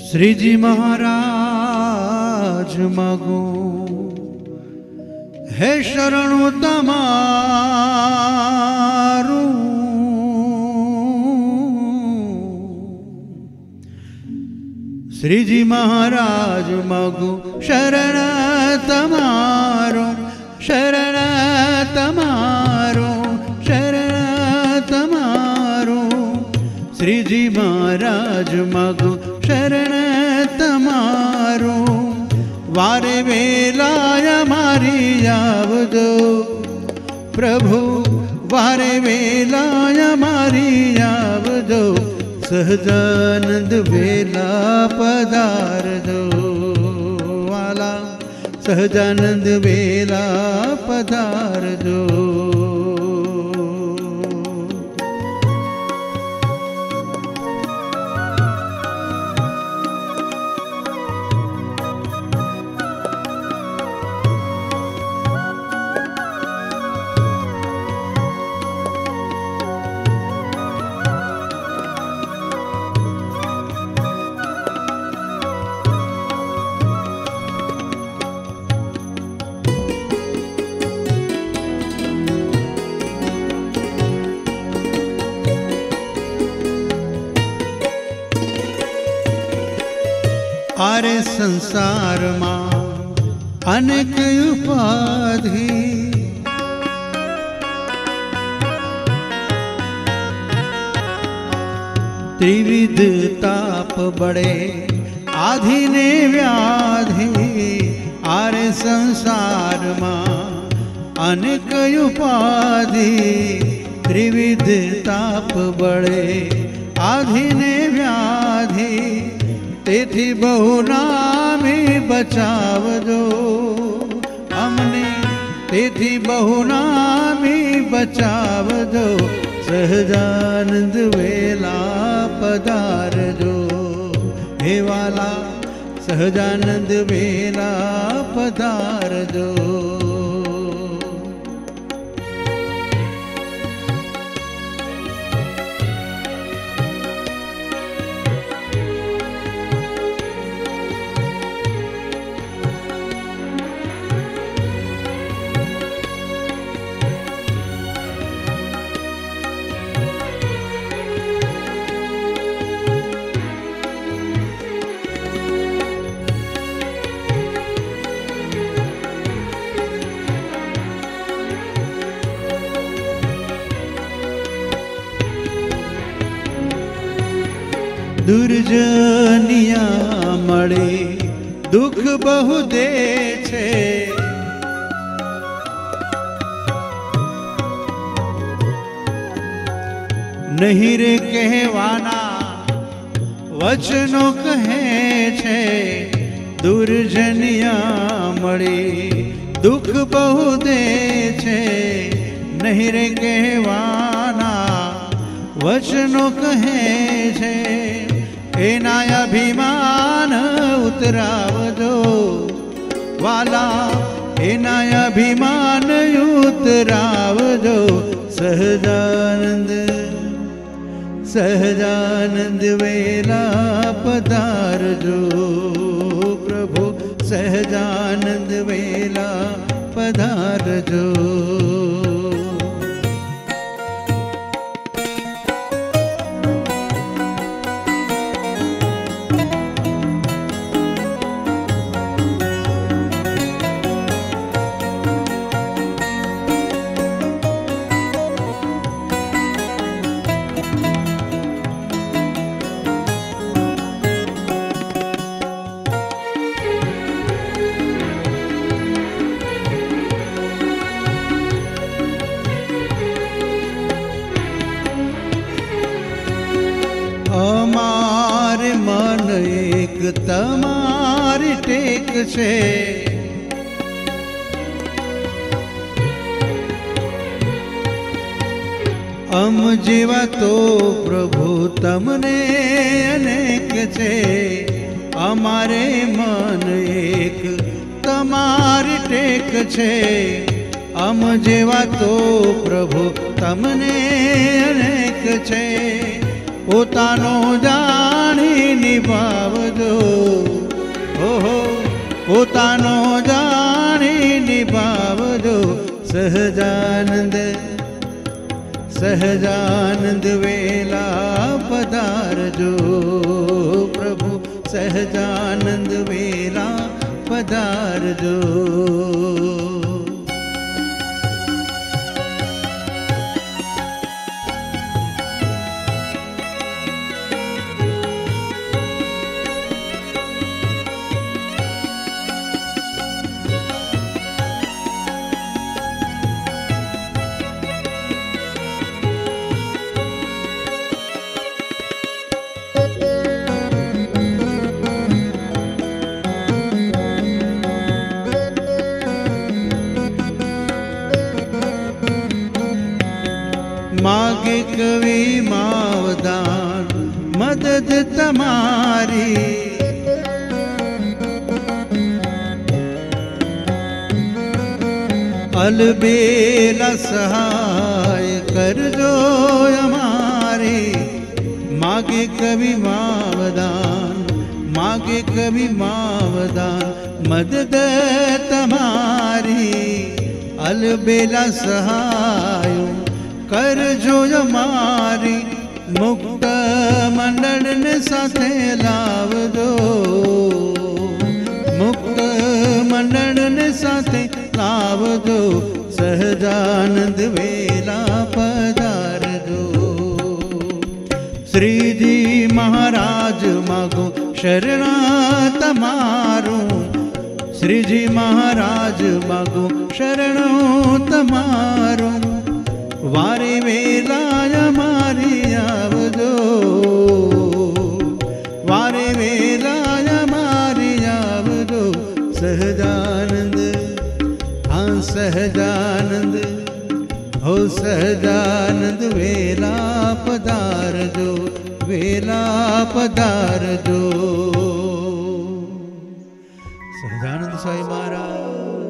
श्री जी महाराज मागो है शरणु तमारू। श्री जी महाराज मागो शरण तमारो, शरण तमारो, शरण तमारो। श्री जी महाराज मागो शरण तमारो। वारे वेलाय मारी आवजो प्रभु, वारे वेलाय मारी आवजो। सहजानंद वेला पधारजो वाला, सहजानंद वेला पधारजो। आरे संसार मां अनेक उपाधि, त्रिविध ताप बड़े आधि ने व्याधि। आरे संसार मां अनेक उपाधि, त्रिविध ताप बड़े आधि ने व्याधि। तेथी बहु नामी बचावजो हमने, तेथी बहु नामी बचावजो। सहजानंद वेला पधारजो हे वाला, सहजानंद वेला पधारजो। दुर्जनिया मळे दुख बहु दे छे। नहीं रे कहवाना वचनो कहे छे। दुर्जनिया मळे दुख बहु दे छे। नहीं रे कहवाना वचनो कहे छे। एना अभिमान उतरावजो वाला, एना अभिमान उतरावजो। सहजानंद, सहजानंद वेला पधारजो प्रभु, सहजानंद वेला पधारजो। અમારે મન એક તમારી ટેક છે। અમ જેવા તો પ્રભુ તમને અનેક છે। અમારે મન એક તમારી ટેક છે। અમ જેવા તો પ્રભુ તમને અનેક છે। પોતાનો જાણી જાણી નિભાવજો, ઓહો પોતાનો જાણી નિભાવજો. સહજાનંદ સહજાનંદ વેલા પધારજો પ્રભુ, સહજાનંદ વેલા પધારજો. मागे कवि मावदान मदद तमारी, अलबेला सहाय करजो हमारी. मागे कवि मावदान, मागे कवि मावदान मदद तमारी. अलबेला सहाय करजो हमारी. मुक्त मंडल ने साथे लावजो, मुक्त मंडल ने साथे लावजो. સહજાનંદ વેલા પધારજો. શ્રીજી મહારાજ માગો શરણા તમારું, શ્રીજી મહારાજ માગો શરણો તમારું. વારે વેલા મારી આવજો, વારે વેલા મારી આવજો. સહજાનંદ હા સહજાનંદ, હો સહજાનંદ વેલા પધારજો, વેલા પધારજો. સહજાનંદ સ્વામી મહારાજ